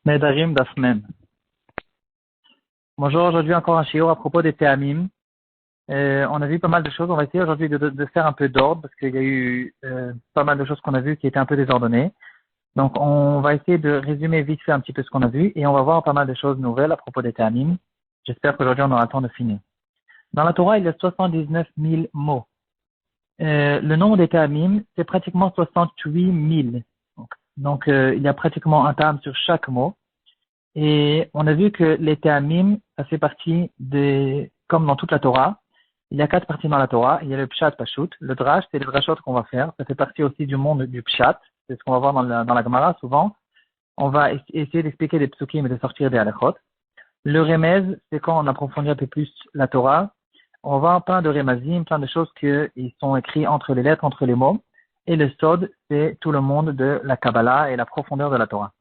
Nedarim Dafmem. Bonjour, aujourd'hui encore un shiur à propos des Théamim. On a vu pas mal de choses. On va essayer aujourd'hui de faire un peu d'ordre parce qu'il y a eu pas mal de choses qu'on a vues qui étaient un peu désordonnées. Donc on va essayer de résumer vite fait un petit peu ce qu'on a vu et on va voir pas mal de choses nouvelles à propos des Théamim. J'espère qu'aujourd'hui on aura le temps de finir. Dans la Torah, il y a 79 000 mots. Le nombre des Théamim, c'est pratiquement 68 000. Donc il y a pratiquement un terme sur chaque mot. Et on a vu que les Théamim, ça fait partie comme dans toute la Torah, il y a 4 parties dans la Torah. Il y a le Pshat, Pashut. Le Drash, c'est les Drashot qu'on va faire. Ça fait partie aussi du monde du Pshat. C'est ce qu'on va voir dans la Gemara souvent. On va essayer d'expliquer des psukim et de sortir des halachot. Le Remez, c'est quand on approfondit un peu plus la Torah. On va voir plein de Remazim, plein de choses qui sont écrites entre les lettres, entre les mots. Et le Sod, c'est tout le monde de la Kabbalah et la profondeur de la Torah.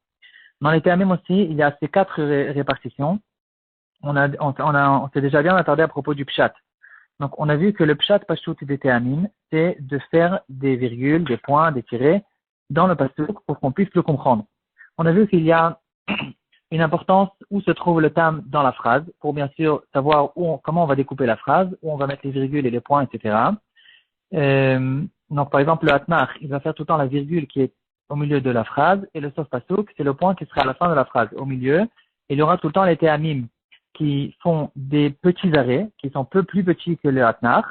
Dans les Théamim aussi, il y a ces 4 répartitions. On s'est déjà bien attardé à propos du Pshat. Donc, on a vu que le Pshat Pashut des Théamim, c'est de faire des virgules, des points, des tirets dans le pasuk pour qu'on puisse le comprendre. On a vu qu'il y a une importance où se trouve le tam dans la phrase, pour bien sûr savoir comment on va découper la phrase, où on va mettre les virgules et les points, etc. Donc, par exemple, le Hatmach, il va faire tout le temps la virgule qui est au milieu de la phrase, et le Sof Pasuk, c'est le point qui sera à la fin de la phrase, au milieu. Et il y aura tout le temps les Théamim qui font des petits arrêts, qui sont peu plus petits que le Hatnach.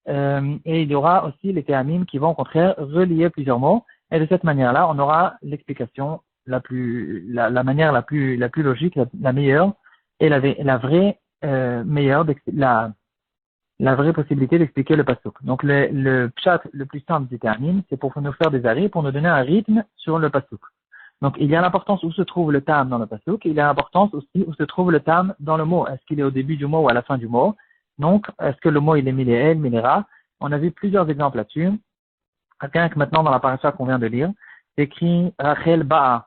Et il y aura aussi les Théamim qui vont au contraire relier plusieurs mots. Et de cette manière-là, on aura l'explication la manière la plus logique, la meilleure, et la vraie meilleure, la vraie possibilité d'expliquer le pasuk. Donc le pshat le plus simple du Théamim, c'est pour nous faire des arrêts, pour nous donner un rythme sur le pasuk. Donc il y a l'importance où se trouve le tam dans le pasuk, et il y a l'importance aussi où se trouve le tam dans le mot. Est-ce qu'il est au début du mot ou à la fin du mot? Donc est-ce que le mot il est miléel, milera? On a vu plusieurs exemples là-dessus. Rien que maintenant dans la paracha qu'on vient de lire, c'est écrit Rachel Ba'a.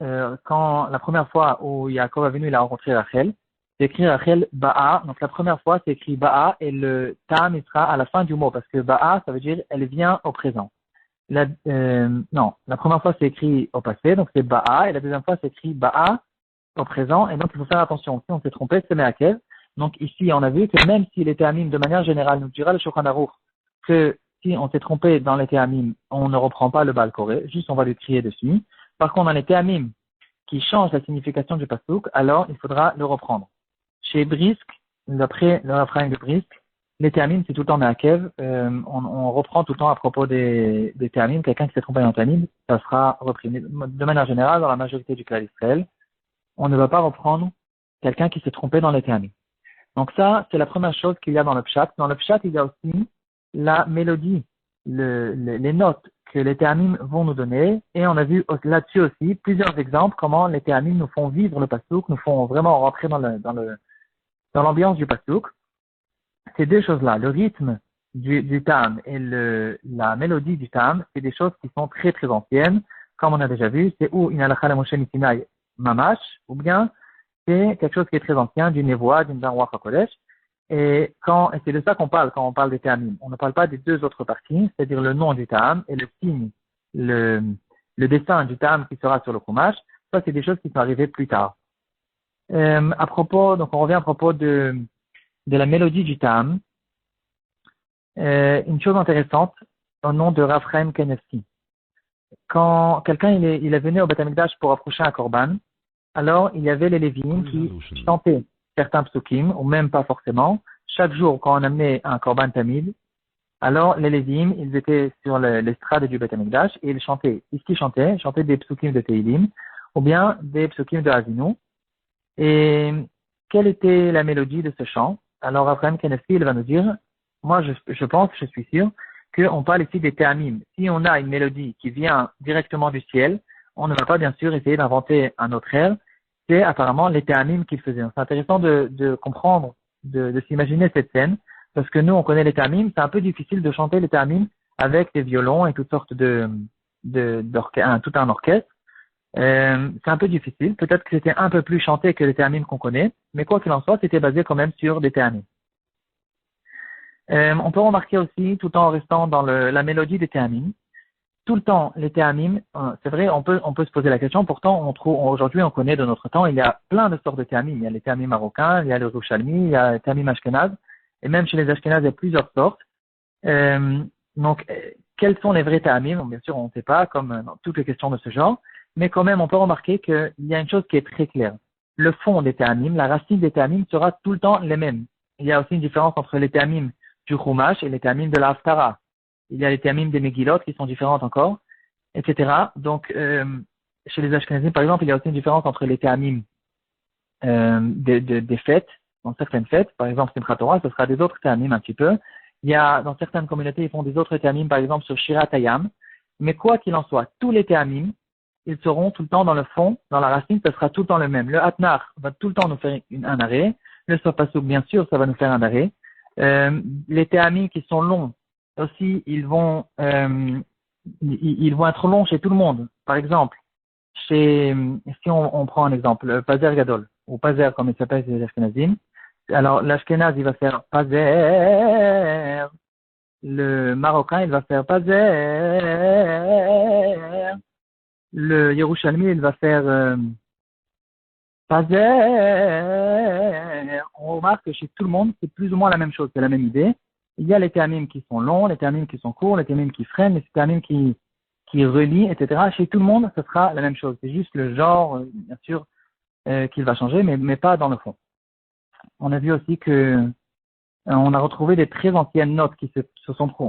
Quand la première fois où Yaakov est venu, il a rencontré Rachel, c'est écrit Rachel Ba'a. Donc la première fois, c'est écrit Ba'a et le tam, il sera à la fin du mot parce que Ba'a, ça veut dire elle vient au présent. Non, la première fois, c'est écrit au passé, donc c'est Ba'a, et la deuxième fois, c'est écrit Ba'a au présent, et donc il faut faire attention. Si on s'est trompé, c'est Me'akev. Donc ici, on a vu que même si les Théamim, de manière générale, nous dira le Shulchan Aruch, que si on s'est trompé dans les Théamim, on ne reprend pas le Baal Koré, juste on va lui crier dessus. Par contre, dans les Théamim qui changent la signification du pasuk, alors il faudra le reprendre. Chez Brisk, d'après le refrain de Brisk, les Théamim, c'est tout le temps Me'akev. On reprend tout le temps à propos des Théamim. Quelqu'un qui s'est trompé dans Théamim, ça sera repris. Mais de manière générale, dans la majorité du cas d'Israël, on ne va pas reprendre quelqu'un qui s'est trompé dans les Théamim. Donc ça, c'est la première chose qu'il y a dans le Pshat. Dans le Pshat, il y a aussi la mélodie, les notes que les Théamim vont nous donner. Et on a vu là-dessus aussi plusieurs exemples comment les Théamim nous font vivre le pasuk, nous font vraiment rentrer dans l'ambiance du pasuk. Ces deux choses-là, le rythme du tam et la mélodie du tam, c'est des choses qui sont très très anciennes, comme on a déjà vu, c'est ou une halakha la Moshe Misinai mamash, ou bien c'est quelque chose qui est très ancien, d'une névoie, d'une Ruach HaKodesh, et c'est de ça qu'on parle quand on parle des Théamim. On ne parle pas des deux autres parties, c'est-à-dire le nom du tam et le signe, le dessin du tam qui sera sur le Chumash. Ça, c'est des choses qui sont arrivées plus tard. Donc on revient à propos de la mélodie du tam. Une chose intéressante, au nom de Raphaël Kanevski. Quand quelqu'un il est venu au Beth Amikdash pour approcher un korban, alors il y avait les Lévi'im qui chantaient certains psukim, ou même pas forcément. Chaque jour, quand on amenait un korban tamid, alors les Lévi'im, ils étaient sur l'estrade du Beth Amikdash et ils chantaient. Qu'est-ce qu'ils chantaient? Ils chantaient des psukim de Teilim, ou bien des psukim de Hazinu. Et quelle était la mélodie de ce chant? Alors Raphaël Kanevski, il va nous dire, moi je pense, je suis sûr, qu'on parle ici des Théamim. Si on a une mélodie qui vient directement du ciel, on ne va pas bien sûr essayer d'inventer un autre air. C'est apparemment les Théamim qu'ils faisaient. C'est intéressant de comprendre, de s'imaginer cette scène, parce que nous on connaît les Théamim, c'est un peu difficile de chanter les Théamim avec des violons et toutes sortes tout un orchestre. C'est un peu difficile. Peut-être que c'était un peu plus chanté que les Théamim qu'on connaît, mais quoi qu'il en soit, c'était basé quand même sur des Théamim. On peut remarquer aussi, tout en restant dans la mélodie des Théamim, tout le temps, les théamim, c'est vrai, on peut se poser la question, pourtant, aujourd'hui, on connaît de notre temps, il y a plein de sortes de théamim. Il y a les théamim marocains, il y a le rouchalmi, il y a les théamim ashkénazes, et même chez les ashkénazes, il y a plusieurs sortes. Quels sont les vrais théamim? Bon, bien sûr, on ne sait pas, comme dans toutes les questions de ce genre, mais quand même, on peut remarquer qu'il y a une chose qui est très claire. Le fond des théamim, la racine des théamim sera tout le temps les mêmes. Il y a aussi une différence entre les théamim du Chumash et les théamim de la Haftara. Il y a les théamim des Megillot qui sont différentes encore, etc. Donc, chez les Ashkenazim, par exemple, il y a aussi une différence entre les théamim des fêtes, dans certaines fêtes, par exemple, Simchat Torah, ce sera des autres théamim un petit peu. Il y a, dans certaines communautés, ils font des autres théamim, par exemple, sur Shirat Hayam. Mais quoi qu'il en soit, tous les théamim, ils seront tout le temps dans le fond, dans la racine, ce sera tout le temps le même. Le Hatnar va tout le temps nous faire un arrêt. Le Sopasuk, bien sûr, ça va nous faire un arrêt. Les théamim qui sont longs, aussi, ils vont être longs chez tout le monde. Par exemple, si on prend un exemple, Pazer Gadol, ou Pazer comme il s'appelle chez les Ashkenazim. Alors, l'Ashkenaz, il va faire Pazer. Le Marocain, il va faire Pazer. Le Yerushalmi, il va faire Pazer. On remarque que chez tout le monde, c'est plus ou moins la même chose, c'est la même idée. Il y a les théamim qui sont longs, les théamim qui sont courts, les théamim qui freinent, les théamim qui relient, etc. Chez tout le monde, ce sera la même chose. C'est juste le genre, bien sûr, qu'il va changer, mais pas dans le fond. On a vu aussi que on a retrouvé des très anciennes notes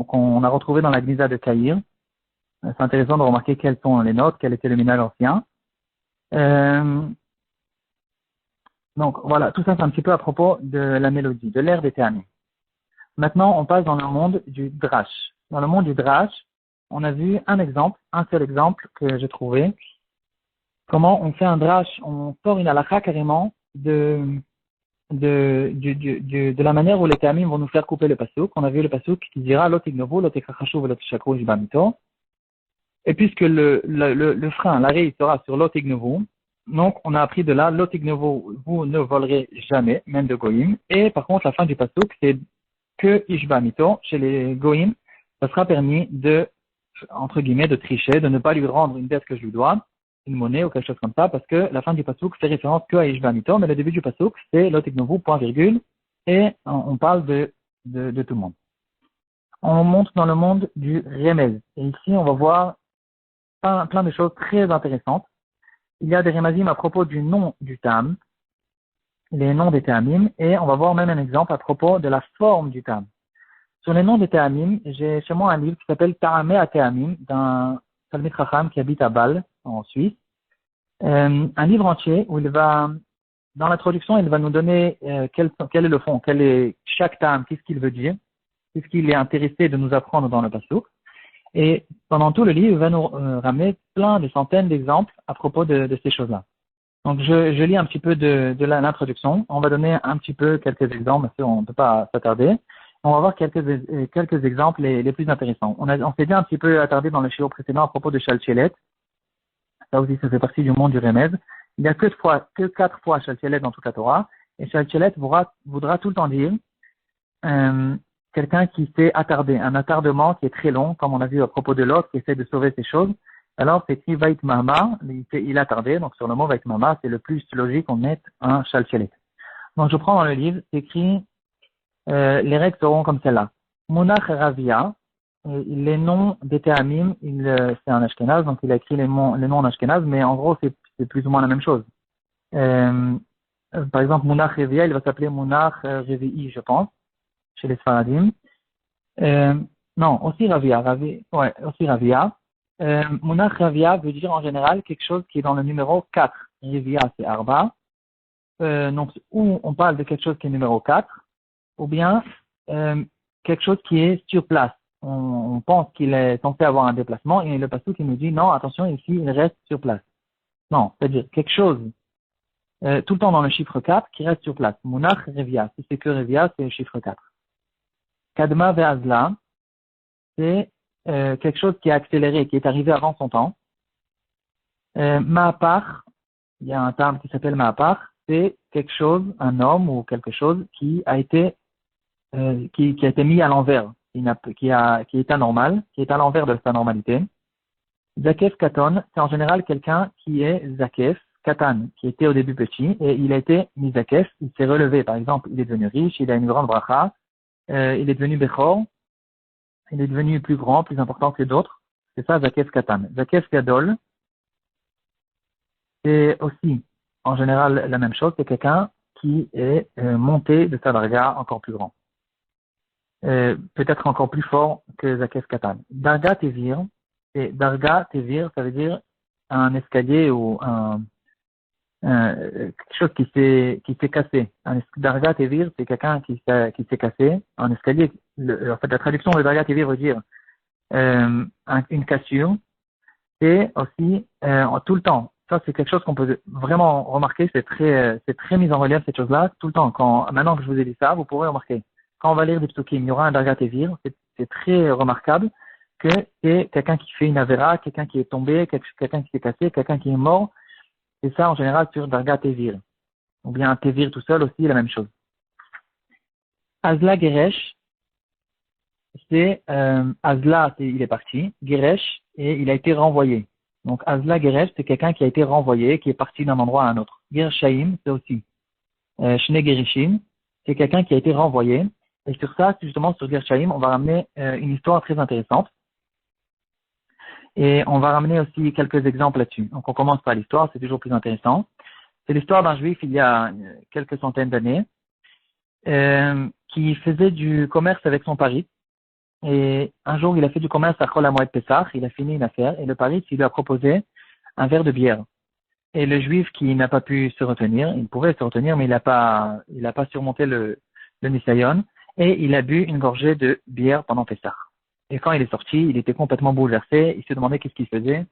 qu'on a retrouvées dans la Gnisa de Caïr. C'est intéressant de remarquer quelles sont les notes, quel était le minage ancien. Donc voilà, tout ça c'est un petit peu à propos de la mélodie, de l'air des théamim. Maintenant, on passe dans le monde du drash. Dans le monde du drash, on a vu un seul exemple que j'ai trouvé. Comment on fait un drash, on sort une halakha carrément de la manière où les théamim vont nous faire couper le pasuk. On a vu le pasuk qui dira lotignovu, lotekrachashu, velotishakru, ishbamito. Et puisque le frein, l'arrêt, il sera sur lotignovu, donc on a appris de là, lotignovu, vous ne volerez jamais, même de goyim. Et par contre, la fin du pasuk, c'est que ishbamito, chez les goyim, ça sera permis entre guillemets, de tricher, de ne pas lui rendre une dette que je lui dois, une monnaie ou quelque chose comme ça, parce que la fin du pasuk fait référence que à ishbamito, mais le début du pasuk, c'est lotignovu, point virgule, et on parle de tout le monde. On monte dans le monde du remez. Et ici, on va voir plein de choses très intéressantes. Il y a des remazim à propos du nom du tam, les noms des théamim, et on va voir même un exemple à propos de la forme du tam. Sur les noms des théamim, j'ai chez moi un livre qui s'appelle Ta'ameh à Théamim, d'un Talmid Chacham qui habite à Bâle, en Suisse. Un livre entier où dans l'introduction, il va nous donner quel est le fond, quel est chaque tam, qu'est-ce qu'il veut dire, qu'est-ce qu'il est intéressé de nous apprendre dans le pasuk. Et pendant tout le livre, il va nous ramener plein de centaines d'exemples à propos de ces choses-là. Donc, je lis un petit peu de l'introduction. On va donner un petit peu quelques exemples, parce qu'on ne peut pas s'attarder. On va voir quelques exemples les plus intéressants. On s'est déjà un petit peu attardé dans le shiur précédent à propos de Shalchelet. Ça aussi, ça fait partie du monde du remez. Il n'y a que 4 fois Shalchelet dans toute la Torah. Et Shalchelet voudra tout le temps dire quelqu'un qui s'est attardé, un attardement qui est très long, comme on a vu à propos de l'autre qui essaie de sauver ses choses. Alors, c'est qui Vait Mahama, il a tardé, donc sur le mot Vait Mahama, c'est le plus logique qu'on mette un Shalchelet. Donc, je prends dans le livre, c'est écrit, les règles seront comme celle-là. Munach Ravia, les noms des théamim, c'est un ashkenaz, donc il a écrit les noms en ashkenaz, mais en gros, c'est plus ou moins la même chose. Par exemple, Munach Ravia, il va s'appeler Munach Revi'i, je pense, chez les Sfaradim. Non, aussi Ravia. Munach Ravia veut dire en général quelque chose qui est dans le numéro 4. Ravia, c'est Arba. Donc, ou on parle de quelque chose qui est numéro 4, ou bien quelque chose qui est sur place. On pense qu'il est censé avoir un déplacement, et le pasteur qui nous dit non, attention, ici, il reste sur place. Non, c'est-à-dire quelque chose tout le temps dans le chiffre 4 qui reste sur place. Munach Ravia. Si c'est que Ravia, c'est le chiffre 4. Kadma ve'azla, c'est quelque chose qui est accéléré, qui est arrivé avant son temps. Ma'apar, il y a un terme qui s'appelle Ma'apar, c'est quelque chose, un homme ou quelque chose qui a été mis à l'envers, qui est anormal, qui est à l'envers de sa normalité. Zakef Katon, c'est en général quelqu'un qui est Zakef, Katan, qui était au début petit, et il a été mis Zakef, il s'est relevé. Par exemple, il est devenu riche, il a une grande bracha, il est devenu Bechor, il est devenu plus grand, plus important que d'autres. C'est ça, Zakef Katan. Zakef Gadol, c'est aussi, en général, la même chose, c'est quelqu'un qui est monté de sa darga encore plus grand. Peut-être encore plus fort que Zakef Katan. Darga Tevir, et Darga Tevir, ça veut dire un escalier ou quelque chose qui s'est cassé. Darga Tevir, c'est quelqu'un qui s'est cassé. Un escalier, en fait, la traduction de Darga Tevir veut dire une cassure. C'est aussi tout le temps. Ça, c'est quelque chose qu'on peut vraiment remarquer. C'est très mis en relief, cette chose-là. Tout le temps. Maintenant que je vous ai dit ça, vous pourrez remarquer. Quand on va lire des psukim, il y aura un Darga Tevir. C'est très remarquable que c'est quelqu'un qui fait une avera, quelqu'un qui est tombé, quelqu'un qui s'est cassé, quelqu'un qui est mort. C'est ça, en général, sur Darga Tevir. Ou bien un Tevir tout seul aussi, la même chose. Azla Geresh, c'est Azla, il est parti. Geresh, et il a été renvoyé. Donc, Azla Geresh, c'est quelqu'un qui a été renvoyé, qui est parti d'un endroit à un autre. Gershaim, c'est aussi. Shne Gerishim, c'est quelqu'un qui a été renvoyé. Et sur ça, justement, sur Gershaim, on va ramener une histoire très intéressante. Et on va ramener aussi quelques exemples là-dessus. Donc, on commence par l'histoire, c'est toujours plus intéressant. C'est l'histoire d'un juif il y a quelques centaines d'années, qui faisait du commerce avec son pari. Et un jour, il a fait du commerce à Chol HaMoed Pessah, il a fini une affaire, et le pari, il lui a proposé un verre de bière. Et le juif qui n'a pas pu se retenir, il pouvait se retenir, mais il n'a pas surmonté le nisayon, et il a bu une gorgée de bière pendant Pessah. Et quand il est sorti, il était complètement bouleversé, il se demandait qu'est-ce qu'il faisait,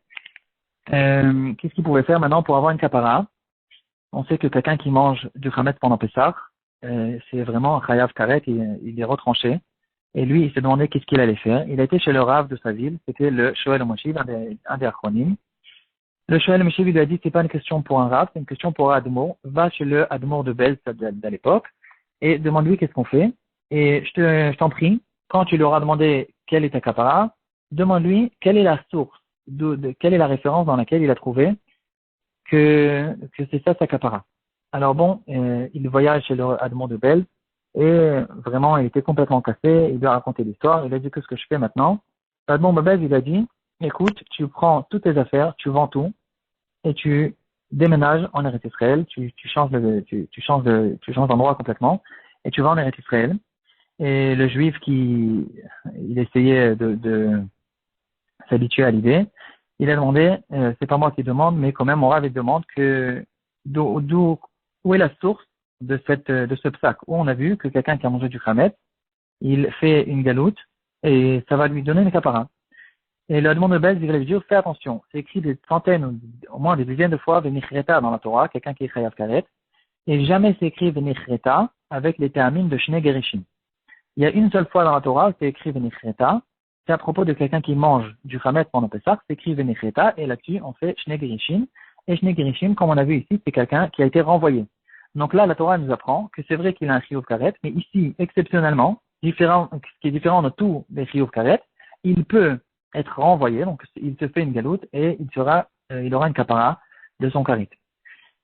qu'est-ce qu'il pouvait faire maintenant pour avoir une kapara. On sait que quelqu'un qui mange du Khametz pendant Pessah, c'est vraiment un chayav karet, il est retranché. Et lui, il s'est demandé qu'est-ce qu'il allait faire. Il a été chez le Rav de sa ville, c'était le Shoel Moshiv, un des acronymes. Le Shoel Moshiv lui a dit, c'est pas une question pour un Rav, c'est une question pour un Admour. Va chez le Admour de Belz d'à l'époque et demande-lui qu'est-ce qu'on fait. Et je t'en prie, quand tu lui auras demandé quelle est ta kapara, demande-lui quelle est la source, quelle est la référence dans laquelle il a trouvé que c'est ça sa kapara. Alors bon, il voyage chez le Admour de Belz. Et vraiment, il était complètement cassé. Il lui a raconté l'histoire. Il a dit, qu'est-ce que je fais maintenant? Admon Babel, il a dit, écoute, tu prends toutes tes affaires, tu vends tout, et tu déménages en Eretz Israël. Tu changes d'endroit complètement, et tu vas en Eretz Israël. Et le juif il essayait de s'habituer à l'idée. Il a demandé, c'est pas moi qui demande, mais quand même, mon Rav demande où est la source de ce psaque, où on a vu que quelqu'un qui a mangé du khamet, il fait une galoute et ça va lui donner une kapara. Et le demande de Bez, il va lui dire, fais attention, c'est écrit des centaines ou au moins des dizaines de fois venichreta dans la Torah, quelqu'un qui est chayav karet, et jamais c'est écrit venichreta avec les termines de Shne Gerishim. Il y a une seule fois dans la Torah où c'est écrit venichreta, c'est à propos de quelqu'un qui mange du khamet pendant Pessah, c'est écrit venichreta, et là-dessus on fait Shne Gerishim, et Shne Gerishim, comme on a vu ici, c'est quelqu'un qui a été renvoyé. Donc là, la Torah nous apprend que c'est vrai qu'il a un chiyuv karet, mais ici, exceptionnellement, ce qui est différent de tous les chiyuv karet, il peut être renvoyé, donc il se fait une galoute et il aura une kapara de son karet.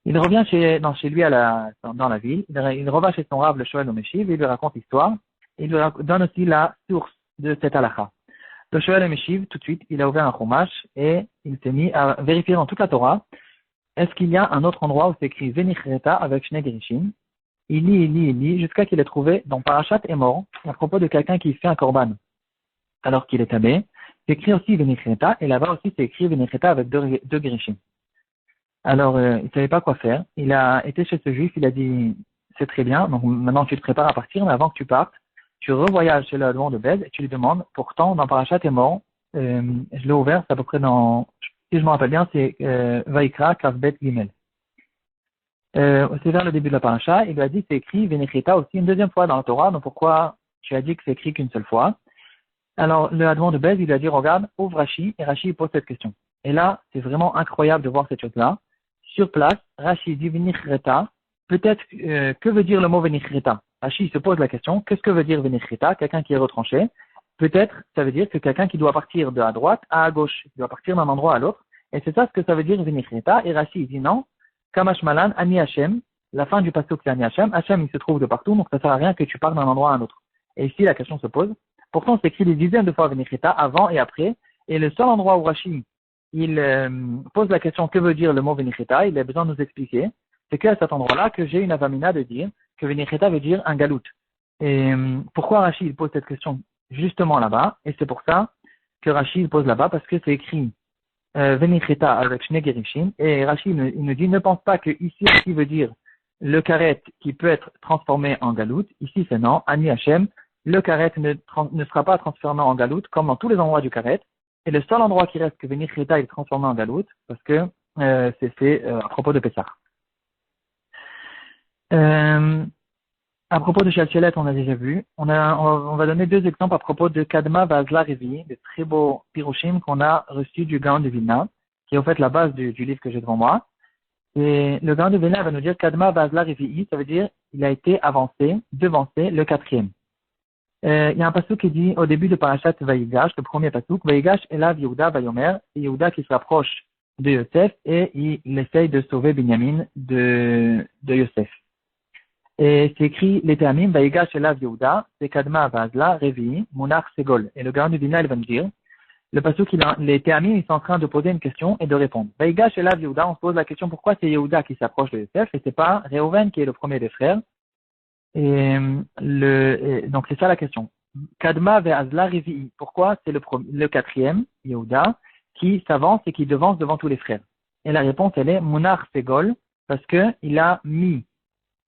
Il revient chez lui dans la ville, il revient chez son Rav, le Shoel Meshiv, il lui raconte l'histoire, et il lui donne aussi la source de cette halakha. Le Shoel Meshiv, tout de suite, il a ouvert un chumash et il s'est mis à vérifier dans toute la Torah. Est-ce qu'il y a un autre endroit où c'est écrit Venichreta avec Shne Gerishim? Il lit, jusqu'à qu'il ait trouvé dans Parashat Emor, à propos de quelqu'un qui fait un korban, alors qu'il est tabé. C'est écrit aussi Venichreta, et là-bas aussi c'est écrit Venichreta avec deux Gerishim. Alors, il savait pas quoi faire. Il a été chez ce juif, il a dit, c'est très bien, donc maintenant tu te prépares à partir, mais avant que tu partes, tu revoyages chez le Admon de Bez et tu lui demandes, pourtant, dans Parashat Emor, je l'ai ouvert, c'est à peu près si je me rappelle bien, c'est Vaikra Kavbet Gimel. C'est vers le début de la paracha, il lui a dit c'est écrit Venechita aussi une deuxième fois dans la Torah, donc pourquoi tu as dit que c'est écrit qu'une seule fois? Alors le Admon de Bez, il lui a dit regarde, ouvre Rashi, et Rashi pose cette question. Et là, c'est vraiment incroyable de voir cette chose-là. Sur place, Rashi dit Venichreta, peut-être que veut dire le mot Venichreta? Rashi se pose la question, qu'est-ce que veut dire Venichreta? Quelqu'un qui est retranché. peut-être, ça veut dire que quelqu'un qui doit partir de à droite à gauche, qui doit partir d'un endroit à l'autre. Et c'est ça ce que ça veut dire Vinichreta. Et Rashi dit non. Kamash Malan, Ani Hashem. La fin du pasuk c'est Ani Hashem. Hashem, il se trouve de partout, donc ça sert à rien que tu partes d'un endroit à un autre. Et ici, la question se pose. Pourtant, c'est écrit des dizaines de fois Vinichreta avant et après. Et le seul endroit où Rashi, il pose la question que veut dire le mot Vinichreta, il a besoin de nous expliquer. C'est qu'à cet endroit-là que j'ai une avamina de dire que Vinichreta veut dire un galout. Et pourquoi Rashi il pose cette question justement là-bas? Et c'est pour ça que Rashi il pose là-bas, parce que c'est écrit Vinichreta avec Shne Gerishim. Et Rashi il nous dit, ne pense pas que ici veut dire le karet qui peut être transformé en galout. Ici c'est non, Ani Hashem, le karet ne sera pas transformé en galout comme dans tous les endroits du karet. Et le seul endroit qui reste que Vinichreta est transformé en galout, parce que c'est à propos de Pessah. À propos de Shalchelet, on a déjà vu. On va donner deux exemples à propos de Kadma Vazla Revi, des très beaux pirushim qu'on a reçus du Gaon de Vilna, qui est en fait la base du livre que j'ai devant moi. Et le Gaon de Vilna va nous dire Kadma Vazla Revi, ça veut dire il a été avancé, devancé, le quatrième. Il y a un pasuk qui dit au début de Parashat Vayigash, le premier pasuk, Vayigash Elav Yehuda Vayomer, c'est Yehuda qui se rapproche de Yosef et il essaye de sauver Binyamin de Yosef. Et c'est écrit les Tehamim, Vayigash Elav Yehuda, c'est Kadma Vazla Revi, Munach Segol. Et le Gaon de Vilna, il va nous dire, le pasuk, les Tehamim, ils sont en train de poser une question et de répondre. Vayigash Elav Yehuda, on se pose la question pourquoi c'est Yehuda qui s'approche de Yosef et c'est pas Reuven qui est le premier des frères. Et donc c'est ça la question. Kadma ve'azla revi'i. Pourquoi c'est le quatrième, Yehuda, qui s'avance et qui devance devant tous les frères? Et la réponse elle est Munach Segol, parce que il a mis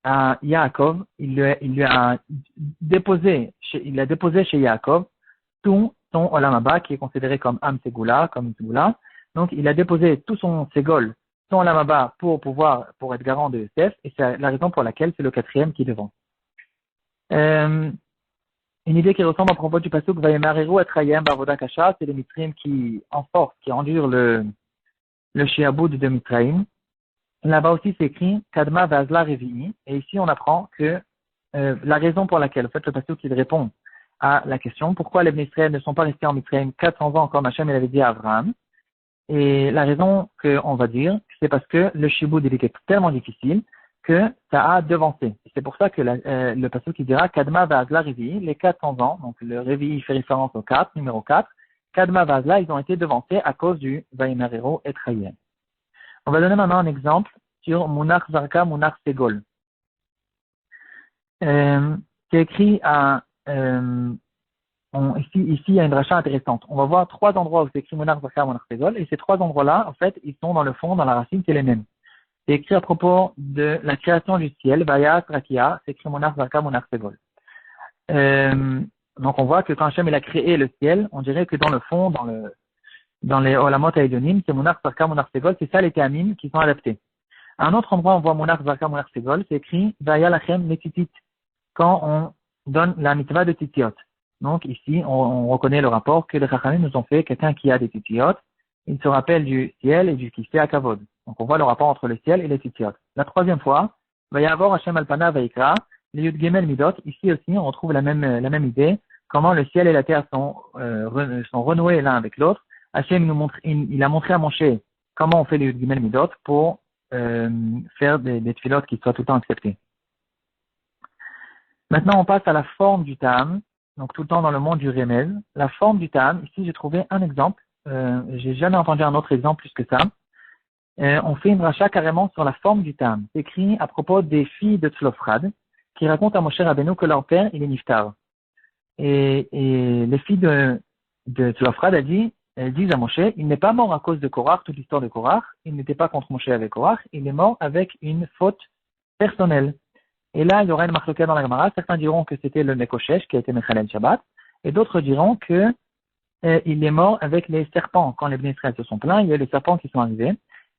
à Yaakov, il a déposé chez Yaakov tout son Olam Haba qui est considéré comme Am Segula, comme Segula. Donc il a déposé tout son Segol, son Olam Haba pour être garant de Yosef, et c'est la raison pour laquelle c'est le quatrième qui devance. Une idée qui ressemble à propos du pasuk Vayemareru et Rayem Bavoda Kasha, c'est les Mitzrim qui enforcent, qui endurent le Shiaboud de Mitzrayim. Là-bas aussi c'est écrit Kadma Vazla Revi'i, et ici on apprend que la raison pour laquelle, en fait, le pasuk il répond à la question pourquoi les Israël ne sont pas restés en Mitzrayim 400 ans comme Hachem il avait dit à Abraham. Et la raison qu'on va dire, c'est parce que le Shiaboud il était tellement difficile que ça a devancé. C'est pour ça que le passage qui dira Kadma Vazla Revi, les 400 ans, donc le Revi fait référence au 4, numéro 4, Kadma Vazla, ils ont été devancés à cause du Vayimarero et Trayem. On va donner maintenant un exemple sur Munach Zarka, Munach Segol. C'est écrit ici il y a une dracha intéressante. On va voir trois endroits où c'est écrit Munach Zarka, Munach Segol, et ces trois endroits-là, en fait, ils sont dans le fond, dans la racine, c'est les mêmes. C'est écrit à propos de la création du ciel, Vaya Trakia, c'est écrit Monarch Zarka, Monarch Segol. Donc on voit que quand Hachem il a créé le ciel, on dirait que dans le fond, dans les Olamot Aïdonim, c'est Monarch Zarka, Monarch Segol, c'est ça les Théamim qui sont adaptés. À un autre endroit, on voit Monarch Zarka, Monarch Segol, c'est écrit Vaya Lachem Netitit, quand on donne la mitzvah de Titiot. Donc ici, on reconnaît le rapport que les Chachamim nous ont fait, quelqu'un qui a des Titiot, il se rappelle du ciel et du Kisei à Kavod. Donc on voit le rapport entre le ciel et les Titiot. La troisième fois, va y avoir Hashem Alpana Vaikra, les Yud Gimel Midot. Ici aussi, on retrouve la même idée, comment le ciel et la terre sont renoués l'un avec l'autre. Hashem il a montré à Moshe comment on fait les Yud Gimel Midot pour faire des tfilotes qui soient tout le temps acceptées. Maintenant, on passe à la forme du Ta'am, donc tout le temps dans le monde du Remez. La forme du Ta'am, ici j'ai trouvé un exemple. J'ai jamais entendu un autre exemple plus que ça. On fait une racha carrément sur la forme du Ta'am. C'est écrit à propos des filles de Tzlofrad, qui racontent à Moshe Rabbeinu que leur père, il est niftar. Et les filles de Tzlofrad, elles disent à Moshe, il n'est pas mort à cause de Korach, toute l'histoire de Korach, il n'était pas contre Moshe avec Korach, il est mort avec une faute personnelle. Et là, il y aura une marloquette dans la Gemara. Certains diront que c'était le Mekoshesh qui a été Mechalel Shabbat, et d'autres diront que il est mort avec les serpents. Quand les Bnei Israël se sont plaints, il y a les serpents qui sont arrivés.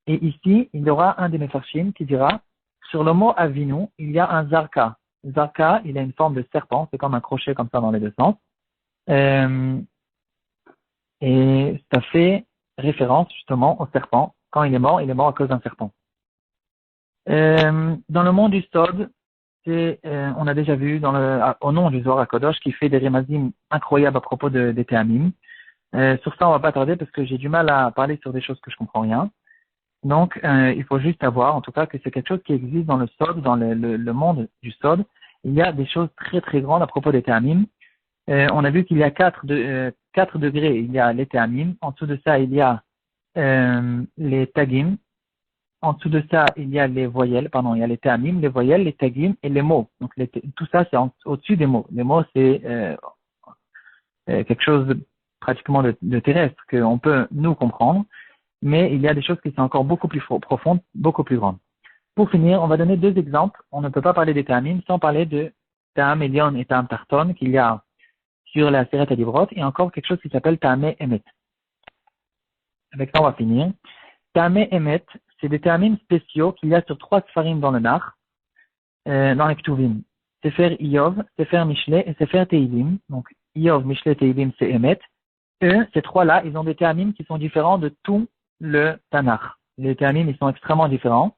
Et ici, il y aura un des Mefarshim qui dira, sur le mot Avinu, il y a un Zarka. Zarka, il a une forme de serpent, c'est comme un crochet comme ça dans les deux sens. Et ça fait référence justement au serpent. Quand il est mort à cause d'un serpent. Dans le monde du Sod, on a déjà vu au nom du Zohar HaKadosh qui fait des remazim incroyables à propos des Théamim. Sur ça, on va pas tarder parce que j'ai du mal à parler sur des choses que je comprends rien. Donc, il faut juste savoir, en tout cas, que c'est quelque chose qui existe dans le Sod, dans le monde du Sod. Il y a des choses très très grandes à propos des Théamim. On a vu qu'il y a 4 degrés. Il y a les Théamim. En dessous de ça, il y a les Tagim. En dessous de ça, il y a les voyelles. Pardon, il y a les Théamim, les voyelles, les Tagim et les mots. Donc, tout ça, c'est au-dessus des mots. Les mots, c'est quelque chose pratiquement de terrestre qu'on peut nous comprendre. Mais il y a des choses qui sont encore beaucoup plus profondes, beaucoup plus grandes. Pour finir, on va donner 2 exemples. On ne peut pas parler des Théamim sans parler de Ta'am Elion et Ta'am Tarton qu'il y a sur la Seret HaDibrot et encore quelque chose qui s'appelle Ta'amé Emet. Avec ça, on va finir. Ta'amé Emet, c'est des Théamim spéciaux qu'il y a sur 3 Sfarim dans le Nar, dans les Ktuvim. Sefer Iyov, Sefer Mishle et Sefer Teilim. Donc, Iyov, Mishle, Teilim, c'est Emet. Eux, ces 3-là, ils ont des Théamim qui sont différents de tout le Tanakh. Les Théamim, ils sont extrêmement différents.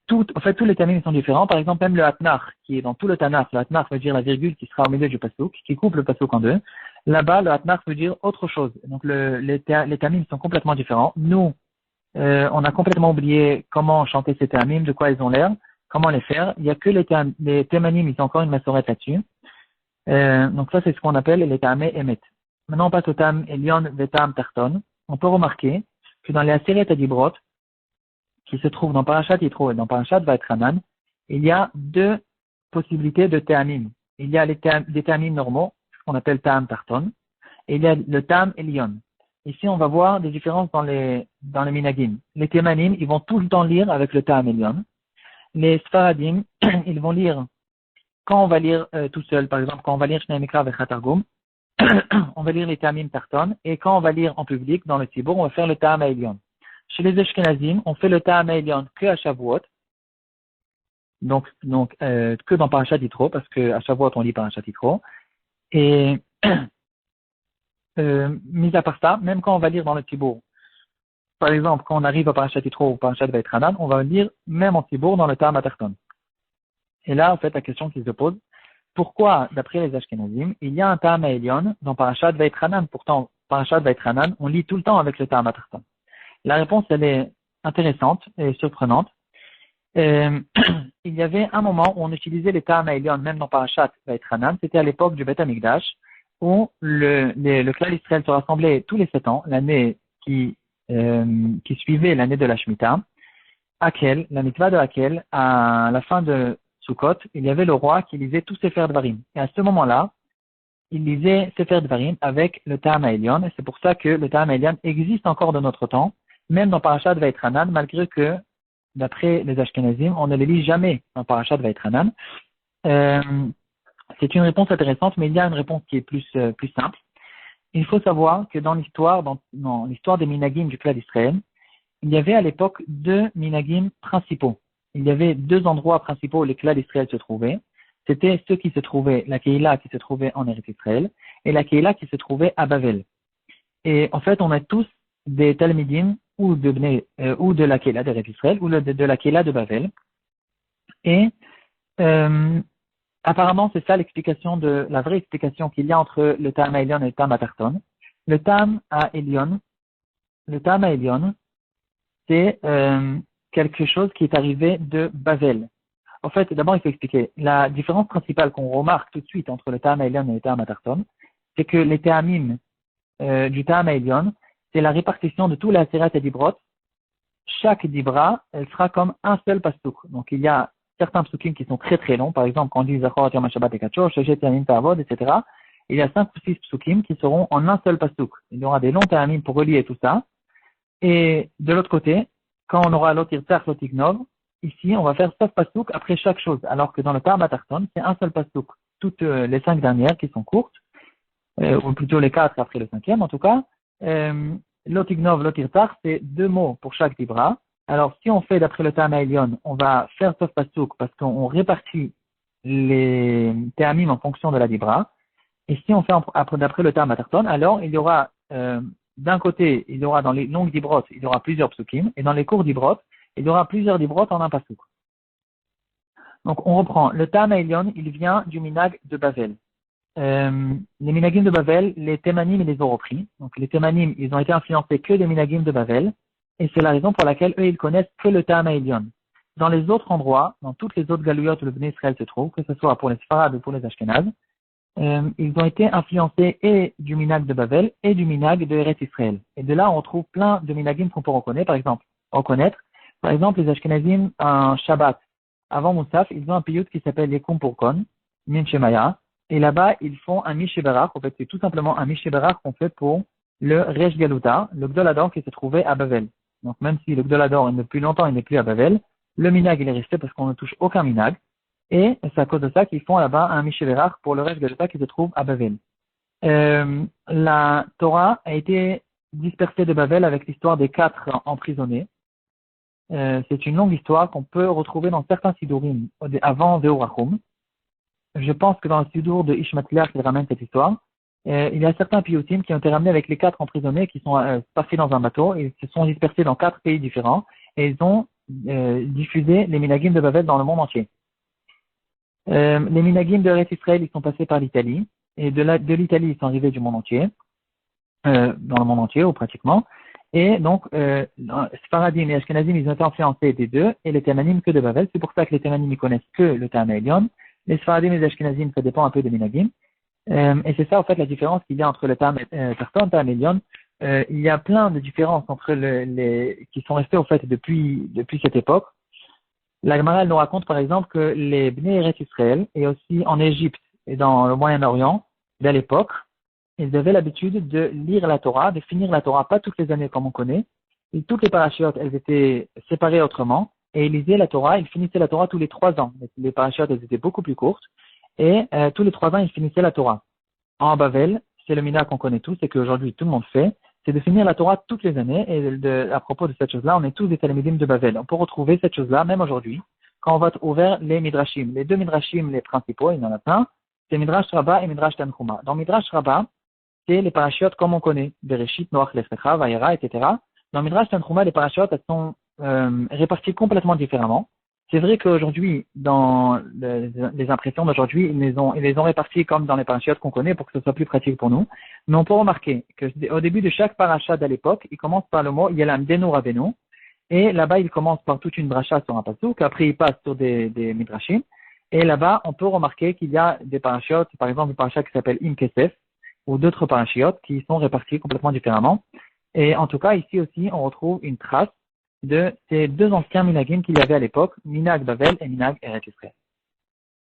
Tous les Théamim, ils sont différents. Par exemple, même le Hatnach, qui est dans tout le Tanakh. Le Hatnach veut dire la virgule qui sera au milieu du Pasuk, qui coupe le Pasuk en 2. Là-bas, le Hatnach veut dire autre chose. Donc, les Théamim sont complètement différents. Nous, on a complètement oublié comment chanter ces Théamim, de quoi ils ont l'air, comment les faire. Il n'y a que les Thémanim, ils ont encore une massorette là-dessus. Donc ça, c'est ce qu'on appelle les Ta'amé Emet. Maintenant, on passe au Ta'am Elion et Ta'am Tarton. On peut remarquer que dans les Aseret Adibrot, qui se trouvent dans Parashat Yitro et dans Parashat Vaetranan, il y a 2 possibilités de Théamim. Il y a des Théamim normaux, ce qu'on appelle Ta'am Tarton, et il y a le Ta'am Elion. Ici, on va voir des différences dans les Minagim. Les Thémanim, ils vont tout le temps lire avec le Ta'am Elion. Les Sfaradim, ils vont lire, quand on va lire tout seul, par exemple, quand on va lire Shnei Mikra Vechatargum, on va lire les Ta'amim Tarton, et quand on va lire en public, dans le Tzibour, on va faire le Ta'am Elion. Chez les Ashkenazim, on fait le Ta'am Elion que à Shavuot, donc que dans Parashat Yitro, parce que à Shavuot, on lit Parashat Yitro. Et mis à part ça, même quand on va lire dans le Tzibour, par exemple, quand on arrive à Parashat Yitro ou Parashat Vaetranan, on va lire même en Tzibour dans le Ta'am Tarton. Et là, en fait, la question qui se pose, pourquoi, d'après les Ashkenazim, il y a un Ta'am Elion dans Parashat Vaetranan? Pourtant, Parashat Vaetranan, on lit tout le temps avec le Ta'am Tarton. La réponse, elle est intéressante et surprenante. Il y avait un moment où on utilisait les Ta'am Elion, même dans Parashat Vaetranan, c'était à l'époque du Beth Amikdash, où le clan d'Israël se rassemblait tous les 7 ans, l'année qui suivait l'année de la Shemitah. Akel, la mitzvah de Akel, à la fin de Sukkot, il y avait le roi qui lisait tous Sefer Dvarim. Et à ce moment-là, il lisait Sefer Dvarim avec le Ta'am Elion, et c'est pour ça que le Ta'am Elion existe encore de notre temps, même dans Parashat Vaetranan, malgré que, d'après les Ashkenazim, on ne les lit jamais dans Parashat Vaetranan. C'est une réponse intéressante, mais il y a une réponse qui est plus simple. Il faut savoir que dans l'histoire des Minagim du clan d'Israël, il y avait à l'époque 2 Minagim principaux. Il y avait 2 endroits principaux où les clans d'Israël se trouvaient. C'était ceux qui se trouvaient, la Keïla qui se trouvait en Eretz Israël, et la Keïla qui se trouvait à Bavel. Et en fait, on a tous des Talmidim ou de la Keïla d'Eretz Israël ou de la Keïla de Bavel. Et apparemment, c'est ça la vraie explication qu'il y a entre le Ta'am Elion et le Ta'am Tarton. Le Ta'am Elion, c'est quelque chose qui est arrivé de Bavel. En fait, d'abord, il faut expliquer. La différence principale qu'on remarque tout de suite entre le Ta'am Elion et le Ta'am Tarton, c'est que les Ta'amim du Ta'am Elion, c'est la répartition de tous les Aseret et Dibrot. Chaque Dibra, elle sera comme un seul pasuk. Donc, il y a certains psukim qui sont très très longs. Par exemple, quand on dit Zachor, Yom HaShabbat et Kachosh, Shechet, Yamim, Ta'avod, etc. Il y a 5 ou 6 psukim qui seront en un seul pasuk. Il y aura des longs Ta'amim pour relier tout ça. Et de l'autre côté, quand on aura l'Otir Tzach, l'Otignov, ici, on va faire 7 pasuk après chaque chose. Alors que dans le Ta'am Tarton, c'est un seul pasuk. Toutes les 5 dernières qui sont courtes, ou plutôt les 4 après le 5e, en tout cas. L'Otignov, l'Otir Tzach, c'est 2 mots pour chaque Dibra. Alors, si on fait d'après le Ta'am Elion, on va faire 7 pasuk parce qu'on répartit les Théamim en fonction de la Dibra. Et si on fait d'après le Ta'am Tarton, alors il y aura d'un côté, il y aura dans les longues dibrot, il y aura plusieurs psukim, et dans les courts dibrot, il y aura plusieurs dibrot en un pasuk. Donc, on reprend. Le Ta'am Elyon, il vient du minag de Bavel. Les minagim de Bavel, les Thémanim, ils les ont repris. Donc, les Thémanim, ils ont été influencés que des minagim de Bavel. Et c'est la raison pour laquelle eux, ils connaissent que le Ta'am Elyon. Dans les autres endroits, dans toutes les autres galouillottes où le Bnei Israël se trouve, que ce soit pour les Sfarad ou pour les Ashkenaz, ils ont été influencés et du minag de Bavel et du minag de Eretz Israël. Et de là, on trouve plein de minagim qu'on peut reconnaître. Par exemple, les Ashkenazim, un Shabbat, avant Moussaf, ils ont un piyut qui s'appelle Yekum Pourkon, Min Shemaya. Et là-bas, ils font un Mishéberach. En fait, c'est tout simplement un Mishéberach qu'on fait pour le Resh Galuta, le Gdolador qui se trouvait à Bavel. Donc, même si le Gdolador, depuis longtemps, il n'est plus à Bavel, le minag, il est resté parce qu'on ne touche aucun minag. Et c'est à cause de ça qu'ils font là-bas un Mishéberach pour le Resh Galuta qui se trouve à Bavel. La Torah a été dispersée de Bavel avec l'histoire des 4 emprisonnés. C'est une longue histoire qu'on peut retrouver dans certains Sidurim avant Ve'urachum. Je pense que dans le Sidur de Ishmatliach, il ramène cette histoire. Il y a certains piyutim qui ont été ramenés avec les 4 emprisonnés qui sont passés dans un bateau. Ils se sont dispersés dans 4 pays différents et ils ont diffusé les minagim de Bavel dans le monde entier. Les minagim de Eretz Israël, ils sont passés par l'Italie et de l'Italie, ils sont arrivés du monde entier, dans le monde entier ou pratiquement. Et donc, Sfaradim et Ashkenazim, ils ont été influencés des deux, et les Thémanim que de Bavel. C'est pour ça que les Thémanim, ils connaissent que le Ta'am Elyon. Les Sfaradim et les Ashkenazim, ça dépend un peu des Minagim. Et c'est ça, en fait, la différence qu'il y a entre le Ta'am Elyon. Il y a plein de différences entre qui sont restées, en fait, depuis cette époque. La Gemara, elle nous raconte, par exemple, que les Bnei Eretz Israël, et aussi en Égypte et dans le Moyen-Orient, dès l'époque, ils avaient l'habitude de lire la Torah, de finir la Torah, pas toutes les années comme on connaît. Et toutes les parachutes, elles étaient séparées autrement. Et ils lisaient la Torah, ils finissaient la Torah tous les 3 ans. Les parachutes, elles étaient beaucoup plus courtes. Et tous les 3 ans, ils finissaient la Torah. En Bavel, c'est le mina qu'on connaît tous, et qu'aujourd'hui tout le monde fait, c'est de finir la Torah toutes les années. Et à propos de cette chose-là, on est tous des talmidim de Bavel. On peut retrouver cette chose-là, même aujourd'hui, quand on va ouvrir les midrashim. Les 2 midrashim, les principaux, il y en a plein, c'est Midrash Rabbah et Midrash Tanchuma. Dans Midrash Rabbah, c'est les parachutes comme on connaît, Bereshit, Noach, Lefecha, Vayera, etc. Dans Midrash Tanchuma, les parachutes, elles sont réparties complètement différemment. C'est vrai qu'aujourd'hui, dans les impressions d'aujourd'hui, ils les ont réparties comme dans les parachutes qu'on connaît pour que ce soit plus pratique pour nous. Mais on peut remarquer qu'au début de chaque parachat à l'époque, il commence par le mot Yelam Denu Rabenu, et là-bas, il commence par toute une bracha sur un pasuk, après il passe sur des midrashim, et là-bas, on peut remarquer qu'il y a des parachutes, par exemple, un parachat qui s'appelle Im Kesef, ou d'autres parachiotes qui sont répartis complètement différemment. Et en tout cas, ici aussi, on retrouve une trace de ces 2 anciens minagim qu'il y avait à l'époque, Minag Bavel et Minag Eretz Israël.